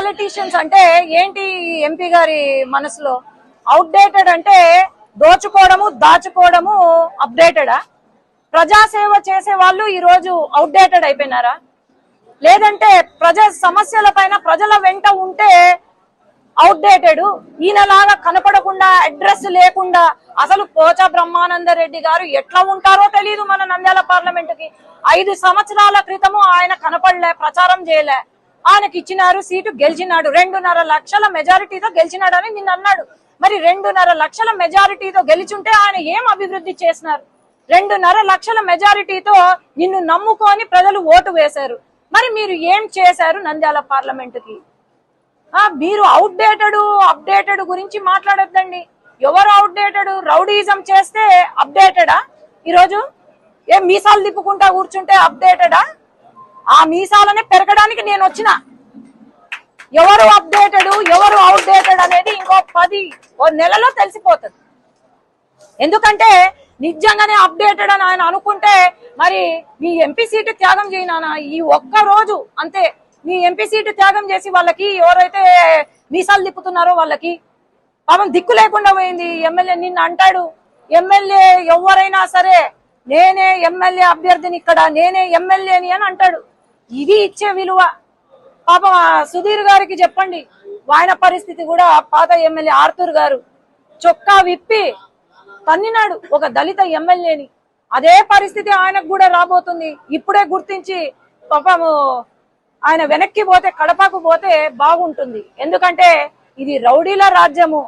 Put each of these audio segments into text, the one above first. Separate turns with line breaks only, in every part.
Politicians అంటే ఏంటి MP గారి మనసులో? అవుట్డేటెడ్ అంటే దోచుకోవడము దాచుకోవడము అప్డేటెడా? ప్రజాసేవ చేసే వాళ్ళు ఈ రోజు అవుట్డేటెడ్ అయిపోయినారా? లేదంటే ప్రజా సమస్యల పైన ప్రజల వెంట ఉంటే అవుట్డేటెడ్? ఈయనలాగా కనపడకుండా అడ్రస్ లేకుండా అసలు పోచా బ్రహ్మానంద రెడ్డి గారు ఎట్లా ఉంటారో తెలియదు మన నంద్యాల పార్లమెంట్ కి. 5 సంవత్సరాల క్రితము ఆయన కనపడలే, ప్రచారం చేయలే. ఆయనకి ఇచ్చినారు, సీటు గెలిచినాడు, 2.5 లక్షల మెజారిటీతో గెలిచినాడని నిన్న అన్నాడు. మరి 2.5 లక్షల మెజారిటీతో గెలిచుంటే ఆయన ఏం అభివృద్ధి చేసినారు? 2.5 లక్షల మెజారిటీతో నిన్ను నమ్ముకొని ప్రజలు ఓటు వేశారు. మరి మీరు ఏం చేశారు నంద్యాల పార్లమెంట్ కి? మీరు అవుట్డేటెడ్ అప్డేటెడ్ గురించి మాట్లాడొద్దండి. ఎవరు అవుట్డేటెడ్? రౌడీజం చేస్తే అప్డేటెడా? ఈరోజు ఏం మీసాలు తిప్పుకుంటా కూర్చుంటే అప్డేటెడా? ఆ మీసాలనే పెరగడానికి నేను వచ్చిన. ఎవరు అప్డేటెడ్ ఎవరు అవుట్డేటెడ్ అనేది ఇంకో 10 నెలలో తెలిసిపోతుంది. ఎందుకంటే నిజంగానే అప్డేటెడ్ అని ఆయన అనుకుంటే మరి మీ ఎంపీ సీటు త్యాగం చేయనా? ఈ ఒక్క రోజు అంతే. మీ ఎంపీ సీటు త్యాగం చేసి వాళ్ళకి ఎవరైతే మీసాలు తిప్పుతున్నారో వాళ్ళకి పాపం దిక్కు లేకుండా పోయింది. ఎమ్మెల్యే నిన్న అంటాడు, ఎమ్మెల్యే ఎవరైనా సరే నేనే ఎమ్మెల్యే అభ్యర్థిని, ఇక్కడ నేనే ఎమ్మెల్యేని అని అంటాడు. ఇది ఇచ్చే విలువ. పాపం సుధీర్ గారికి చెప్పండి, ఆయన పరిస్థితి కూడా పాత ఎమ్మెల్యే ఆర్తూర్ గారు చొక్కా విప్పి తన్నినాడు ఒక దళిత ఎమ్మెల్యేని. అదే పరిస్థితి ఆయనకు కూడా రాబోతుంది. ఇప్పుడే గుర్తించి పాపము ఆయన వెనక్కి పోతే, కడపకు పోతే బాగుంటుంది. ఎందుకంటే ఇది రౌడీల రాజ్యము.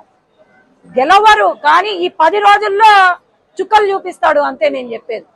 గెలవరు కానీ ఈ 10 రోజుల్లో చుక్కలు చూపిస్తాడు అంతే నేను చెప్పేది.